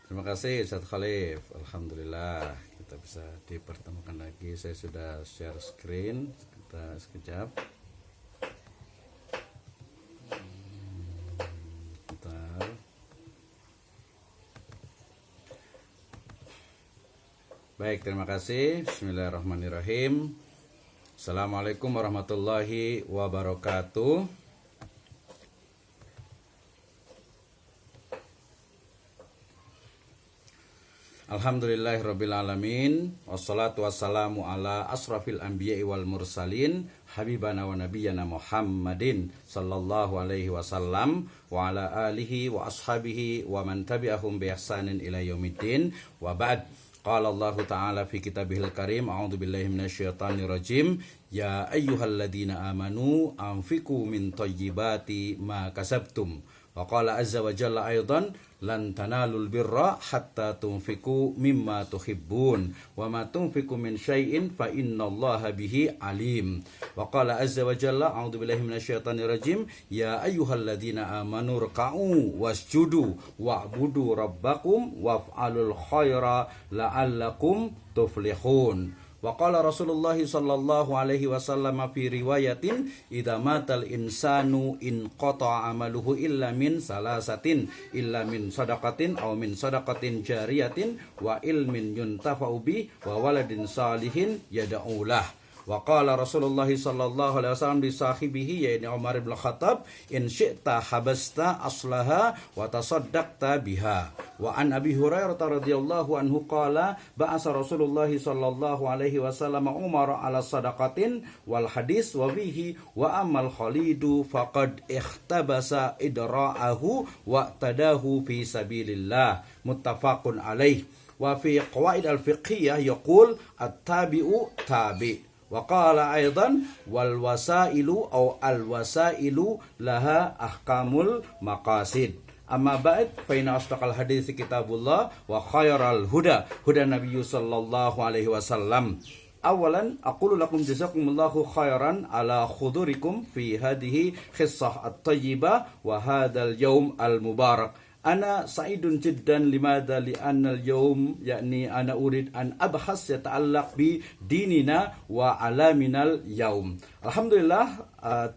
Terima kasih Ustaz Khalif. Alhamdulillah kita bisa dipertemukan lagi. Saya sudah share screen. Kita sekejap. Bentar. Baik, terima kasih. Bismillahirrahmanirrahim. Assalamualaikum warahmatullahi wabarakatuh. Alhamdulillahirrabbilalamin. Wassalatu wassalamu ala asrafil anbiya'i wal mursalin habibana wa nabiyyana Muhammadin sallallahu alaihi wasallam wa ala alihi wa ashabihi wa man tabi'ahum bi ihsanin ila yaumiddin wa ba'd. Qala Allah Ta'ala fi kitabihil karim, a'udzu billahi minasyaitonir rajim, ya ayyuhalladzina amanu anfiqu min thayyibati ma kasabtum. Wa qala azza wa jalla aidan, lan tanalul birra hatta tunfiqu mimma tuhibbun wa ma tunfiqu min syai'in fa innallaha bihi alim. Wa qala azza wa jalla, a'udzu billahi minasyaitonir rajim, ya ayyuhalladzina amanu ruk'u wasjudu wa'budu rabbakum waf'alul khaira la'allakum tuflihun. Wa qala Rasulullah sallallahu alaihi wasallam fi riwayatin, idza matal insanu in qata'a amaluhu illa min salasatin, illa min sadaqatin aw min sadaqatin jariyatin wa ilmin yuntafa'u bi wa waladin salihin yad'u lah. Wa qala Rasulullah sallallahu alaihi wasallam li sahibihi, yaitu Umar bin Khattab, in syi'ta habasta aslaha wa tasaddaqta biha. Wa an Abi Hurairah radhiyallahu anhu qala ba'asa Rasulullah sallallahu alaihi wasallam Umar ala sadaqatin wal hadis wa bihi wa amal khalidu faqad ikhtabasa idra'ahu wa tadahu fi sabilillah. Muttafaqun alaih. Wa fi qawaid al-fiqhiyah yaqul at-tabi'u tabi'. Wa qala aidan wal wasailu aw al wasailu laha ahkamul maqasid. Amma ba'd, fa inna asdaqal hadits kitabullah wa khairal huda huda nabiyyu sallallahu alaihi wasallam. Awalan aqulu lakum jazakumullahu khairan ala khudurikum fi hadhihi khissah at-tayyibah wa hadzal yaum al-mubarak. Ana sa'idun jiddan limada li'anna al-yawm yani ana urid an abhas yata'allaq bi dinina wa alaminal yawm. Alhamdulillah,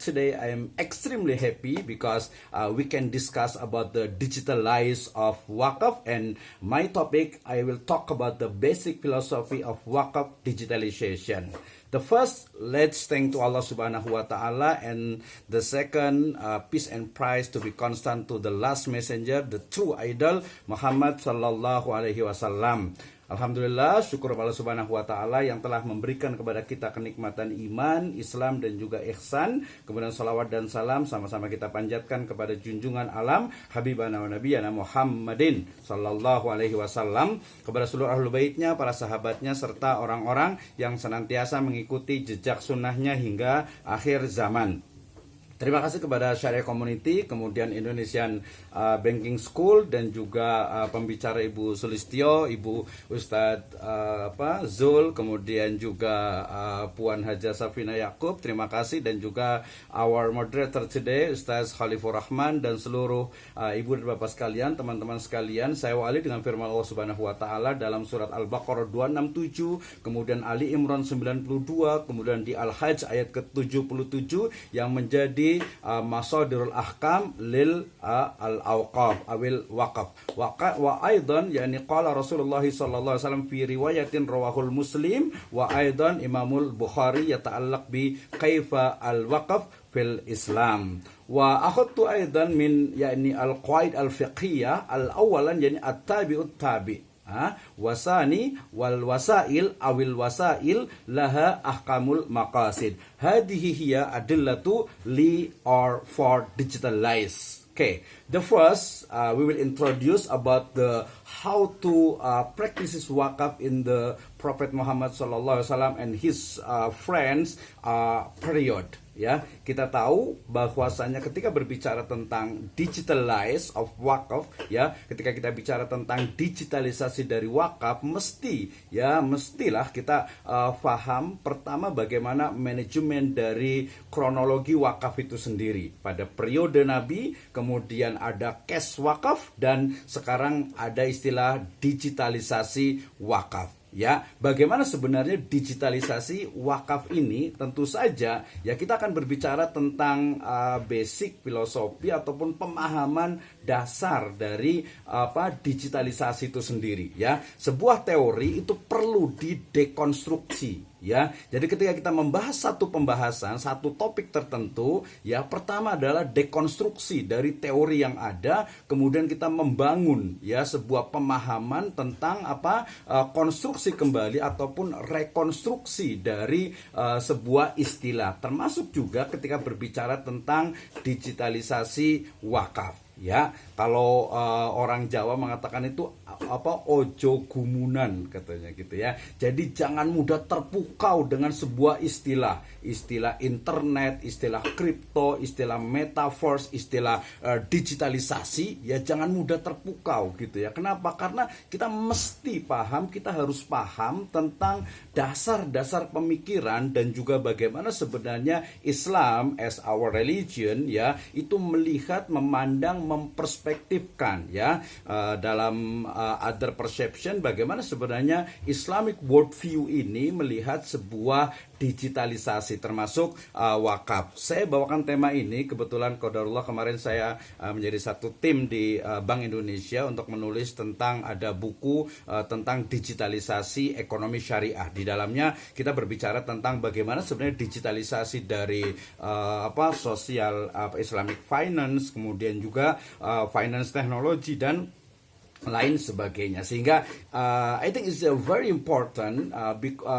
today I am extremely happy because we can discuss about the digital lives of Waqaf, and my topic I will talk about the basic philosophy of Waqaf digitalization. The first, let's thank to Allah subhanahu wa ta'ala, and the second, peace and praise to be constant to the last messenger, the true idol, Muhammad sallallahu alaihi wasallam. Alhamdulillah, syukur Allah subhanahu wa ta'ala yang telah memberikan kepada kita kenikmatan iman, Islam dan juga ihsan. Kemudian salawat dan salam sama-sama kita panjatkan kepada junjungan alam Habibana wa Nabiyana Muhammadin sallallahu alaihi wasallam, kepada seluruh ahlul baitnya, para sahabatnya, serta orang-orang yang senantiasa mengikuti jejak sunnahnya hingga akhir zaman. Terima kasih kepada Syariah Community, kemudian Indonesian Banking School, dan juga pembicara Ibu Sulistyo, Ibu Ustadz Zul, kemudian juga Puan Haja Safina Yakub. Terima kasih, dan juga our moderator today Ustadz Khalifur Rahman, dan seluruh ibu dan bapak sekalian, teman-teman sekalian. Saya wali dengan firman Allah Subhanahu wa taala dalam surat Al-Baqarah 267, kemudian Ali Imran 92, kemudian di Al-Hajj ayat ke-77 yang menjadi masadirul ahkam lil al-awqaf awil waqaf. Wa aidan yani qala Rasulullah sallallahu alaihi wasallam fi riwayatin rawahul Muslim wa aidan Imamul Bukhari yata'allaq bi kaifa al-waqaf fil Islam. Wa akhadtu aidan min yani al-qawaid al-fiqhiyah al-awalan yani at-tabi'ut tabi'. Wasani wal wasail awil wasail laha ahkamul maqasid. Hadihi hiya adillatu li or for digitalize. Okay, the first we will introduce about the how to practice waqaf in the Prophet Muhammad SAW and his friends period. Ya, kita tahu bahwasanya ketika berbicara tentang digitalize of wakaf, ya, ketika kita bicara tentang digitalisasi dari wakaf, mestilah kita paham pertama bagaimana manajemen dari kronologi wakaf itu sendiri. Pada periode Nabi, kemudian ada cash wakaf, dan sekarang ada istilah digitalisasi wakaf. Ya, bagaimana sebenarnya digitalisasi wakaf ini? Tentu saja ya kita akan berbicara tentang basic filosofi ataupun pemahaman dasar dari digitalisasi itu sendiri, ya. Sebuah teori itu perlu didekonstruksi, ya. Jadi ketika kita membahas satu pembahasan, satu topik tertentu, ya, pertama adalah dekonstruksi dari teori yang ada, kemudian kita membangun, ya, sebuah pemahaman tentang konstruksi kembali ataupun rekonstruksi dari sebuah istilah, termasuk juga ketika berbicara tentang digitalisasi wakaf. Ya, kalau orang Jawa mengatakan itu ojo gumunan katanya gitu ya. Jadi jangan mudah terpukau dengan sebuah istilah internet, istilah kripto, istilah metaverse, istilah digitalisasi, ya jangan mudah terpukau gitu ya. Kenapa? Karena kita mesti paham, kita harus paham tentang dasar-dasar pemikiran dan juga bagaimana sebenarnya Islam as our religion, ya, itu melihat, memandang, memperspektifkan, ya, dalam other perception, bagaimana sebenarnya Islamic worldview ini melihat sebuah digitalisasi termasuk wakaf. Saya bawakan tema ini kebetulan qadarullah kemarin saya menjadi satu tim di Bank Indonesia untuk menulis tentang ada buku tentang digitalisasi ekonomi syariah. Di dalamnya kita berbicara tentang bagaimana sebenarnya digitalisasi dari sosial Islamic finance, kemudian juga finance technology dan lain sebagainya, sehingga I think it's very important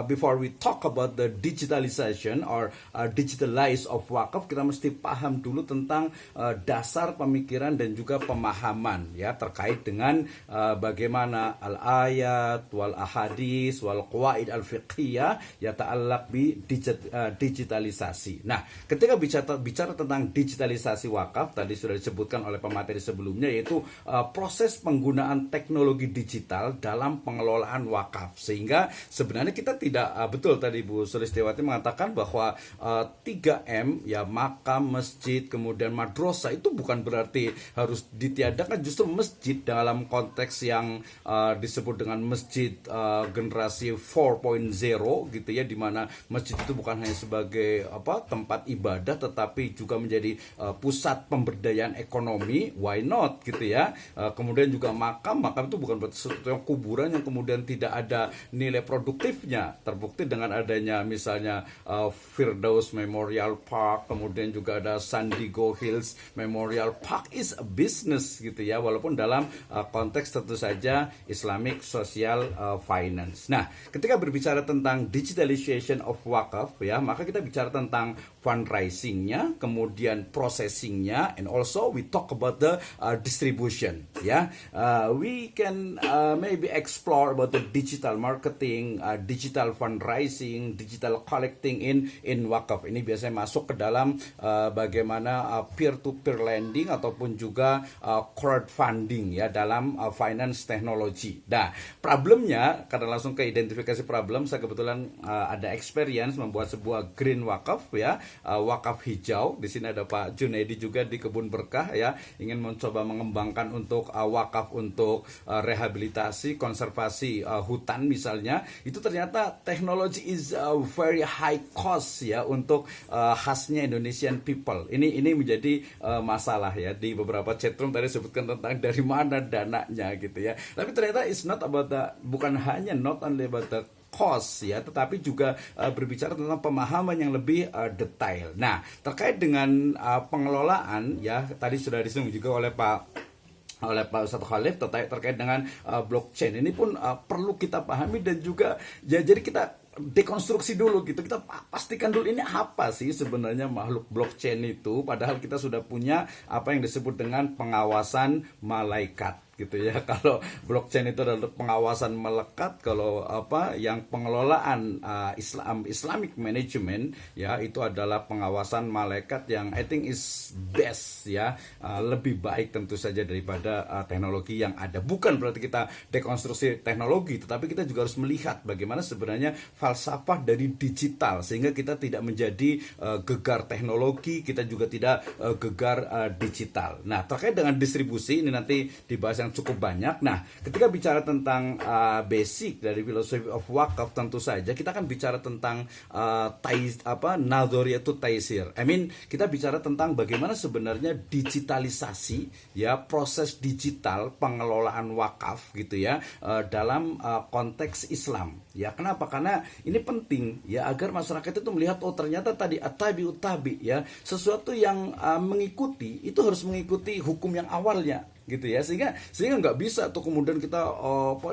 before we talk about the digitalization or digitalize of wakaf, kita mesti paham dulu tentang dasar pemikiran dan juga pemahaman, ya, terkait dengan bagaimana al-ayat wal ahadis wal qawaid al-fiqhiyah yata'allaq bi digitalisasi. Nah, ketika bicara tentang digitalisasi wakaf, tadi sudah disebutkan oleh pemateri sebelumnya, yaitu proses penggunaan teknologi digital dalam pengelolaan wakaf, sehingga sebenarnya kita tidak betul tadi Bu Sulistiawati mengatakan bahwa 3M, ya, makam, masjid, kemudian madrasah itu bukan berarti harus ditiadakan. Justru masjid dalam konteks yang disebut dengan masjid generasi 4.0 gitu ya, di mana masjid itu bukan hanya sebagai tempat ibadah tetapi juga menjadi pusat pemberdayaan ekonomi. Why not gitu ya. Kemudian juga makam itu bukan sesuatu yang kuburan yang kemudian tidak ada nilai produktifnya. Terbukti dengan adanya misalnya Firdaus Memorial Park, kemudian juga ada San Diego Hills Memorial Park is a business gitu ya, walaupun dalam konteks tentu saja Islamic social finance. Nah, ketika berbicara tentang digitalization of wakaf, ya, maka kita bicara tentang fundraisingnya, kemudian processingnya, and also we talk about the distribution, ya. We can maybe explore about the digital marketing, digital fundraising, digital collecting in wakaf. Ini biasanya masuk ke dalam bagaimana peer-to-peer lending ataupun juga crowdfunding, ya, dalam finance technology. Nah, problemnya, karena langsung ke identifikasi problem, saya kebetulan ada experience membuat sebuah green wakaf, ya, wakaf hijau. Di sini ada Pak Junaidi juga di Kebun Berkah, ya, ingin mencoba mengembangkan untuk wakaf untuk rehabilitasi, konservasi hutan misalnya. Itu ternyata teknologi is very high cost, ya, untuk khasnya Indonesian people. Ini menjadi masalah, ya, di beberapa chatroom tadi sebutkan tentang dari mana dananya gitu ya. Tapi ternyata it's not about bukan hanya not only about the cost, ya, tetapi juga berbicara tentang pemahaman yang lebih detail. Nah, terkait dengan pengelolaan, ya, tadi sudah disinggung juga oleh Pak Ustadz Khalif terkait dengan blockchain. Ini pun perlu kita pahami dan juga ya, jadi kita dekonstruksi dulu gitu. Kita pastikan dulu ini apa sih sebenarnya makhluk blockchain itu, padahal kita sudah punya apa yang disebut dengan pengawasan malaikat gitu ya. Kalau blockchain itu adalah pengawasan melekat, kalau yang pengelolaan Islamic management ya itu adalah pengawasan malaikat yang I think is best ya, lebih baik tentu saja daripada teknologi yang ada. Bukan berarti kita dekonstruksi teknologi, tetapi kita juga harus melihat bagaimana sebenarnya falsafah dari digital sehingga kita tidak menjadi gegar teknologi, kita juga tidak gegar digital. Nah, terkait dengan distribusi ini nanti dibahas yang cukup banyak. Nah, ketika bicara tentang basic dari philosophy of wakaf, tentu saja kita akan bicara tentang nadhoriyatut taisir. Kita bicara tentang bagaimana sebenarnya digitalisasi ya, proses digital pengelolaan wakaf gitu ya, dalam konteks Islam. Ya, kenapa? Karena ini penting ya agar masyarakat itu melihat ternyata tadi at-tabi'ut tabi ya, sesuatu yang mengikuti itu harus mengikuti hukum yang awalnya gitu ya, sehingga nggak bisa tuh kemudian kita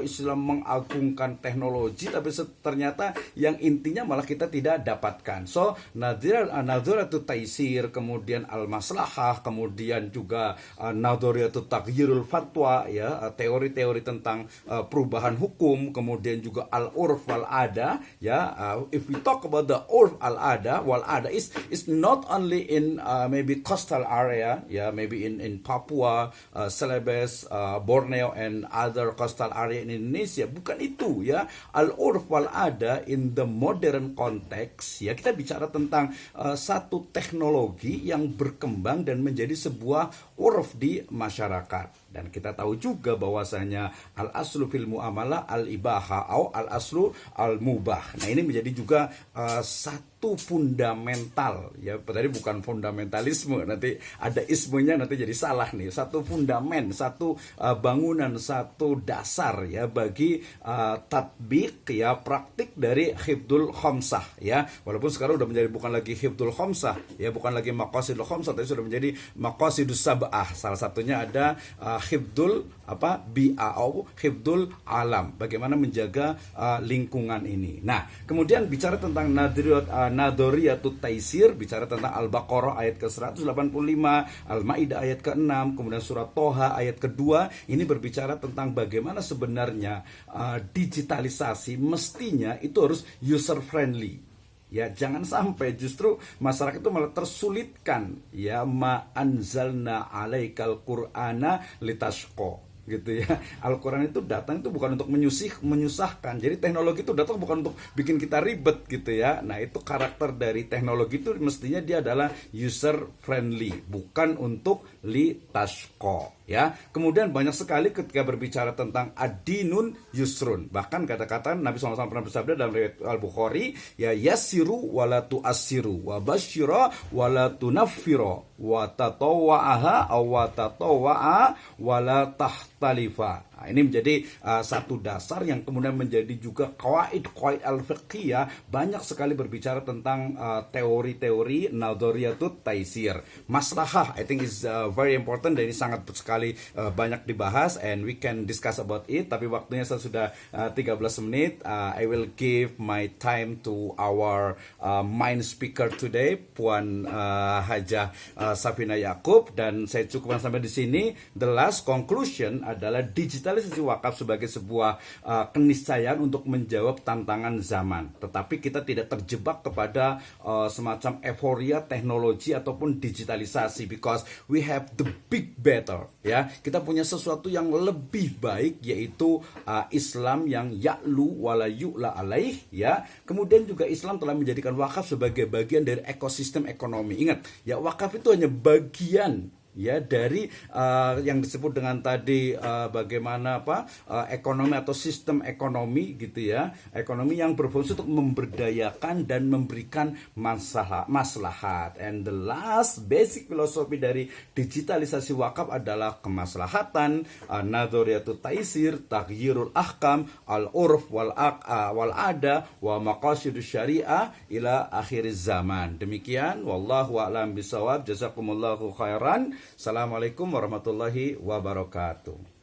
Islam mengagungkan teknologi tapi ternyata yang intinya malah kita tidak dapatkan. So nadhiratul taisir, kemudian al-maslahah, kemudian juga nadhiratul taghyirul fatwa ya, teori-teori tentang perubahan hukum, kemudian juga al-urf wal ada ya. If we talk about the urf al ada wal ada is not only in maybe coastal area ya, maybe in Papua, Celebes, Borneo and other coastal area in Indonesia. Bukan itu ya. Al-urf wal ada in the modern context ya, kita bicara tentang satu teknologi yang berkembang dan menjadi sebuah urf di masyarakat. Dan kita tahu juga bahwasanya al-aslu fil muamalah al-ibaha atau al-aslu al-mubah. Nah, ini menjadi juga satu fundamental ya, tadi bukan fundamentalisme, nanti ada ismenya nanti jadi salah nih. Satu fundament, satu bangunan, satu dasar ya bagi tatbik ya, praktik dari hifdzul khamsah ya. Walaupun sekarang udah menjadi bukan lagi hifdzul khamsah ya, bukan lagi maqasidul khamsah, tapi sudah menjadi maqasidus sab'ah. Salah satunya ada hifdzul bi'a'au hifdzul alam, bagaimana menjaga lingkungan ini. Nah, kemudian bicara tentang nadhoriyatut taisir, bicara tentang Al-Baqarah ayat ke-185, Al-Maidah ayat ke-6, kemudian surat Toha ayat ke-2, ini berbicara tentang bagaimana sebenarnya digitalisasi mestinya itu harus user friendly. Ya, jangan sampai justru masyarakat itu malah tersulitkan ya, ma anzalna alaikal qur'ana litashqa gitu ya. Al-Quran itu datang itu bukan untuk menyusahkan. Jadi teknologi itu datang bukan untuk bikin kita ribet gitu ya. Nah, itu karakter dari teknologi itu mestinya dia adalah user friendly, bukan untuk litashqa ya. Kemudian banyak sekali ketika berbicara tentang ad-dinun yusrun. Bahkan kata-kata Nabi SAW pernah bersabda dalam riwayat Al-Bukhari ya, yassiru wala tu'assiru wa basyira wala tunaffiru wa tatawwa'aha aw wa tatawwa'a wala tahtalifa. Nah, ini menjadi satu dasar yang kemudian menjadi juga qawaid al-fiqhiyah, banyak sekali berbicara tentang teori-teori nadhoriyatut taisir. Maslahah I think is very important, dan ini sangat sekali banyak dibahas and we can discuss about it, tapi waktunya sudah 13 menit. I will give my time to our main speaker today, Puan Hajah Safina Yaakob, dan saya cukupkan sampai di sini. The last conclusion adalah digitalisasi wakaf sebagai sebuah keniscayaan untuk menjawab tantangan zaman. Tetapi kita tidak terjebak kepada semacam euforia teknologi ataupun digitalisasi, because we have the big better ya. Kita punya sesuatu yang lebih baik, yaitu Islam yang ya'lu wala yu'la alaih ya. Kemudian juga Islam telah menjadikan wakaf sebagai bagian dari ekosistem ekonomi. Ingat ya, wakaf itu hanya bagian ya dari yang disebut dengan tadi bagaimana ekonomi atau sistem ekonomi gitu ya, ekonomi yang berfungsi untuk memberdayakan dan memberikan maslahat. And the last basic philosophy dari digitalisasi wakaf adalah kemaslahatan, nadhoriyatut taisir, taghyirul ahkam, al-urf wal ada wa maqasidus syariah ila akhiriz zaman. Demikian, wallahu a'lam bisawab. Jazakumullahu khairan. Assalamualaikum warahmatullahi wabarakatuh.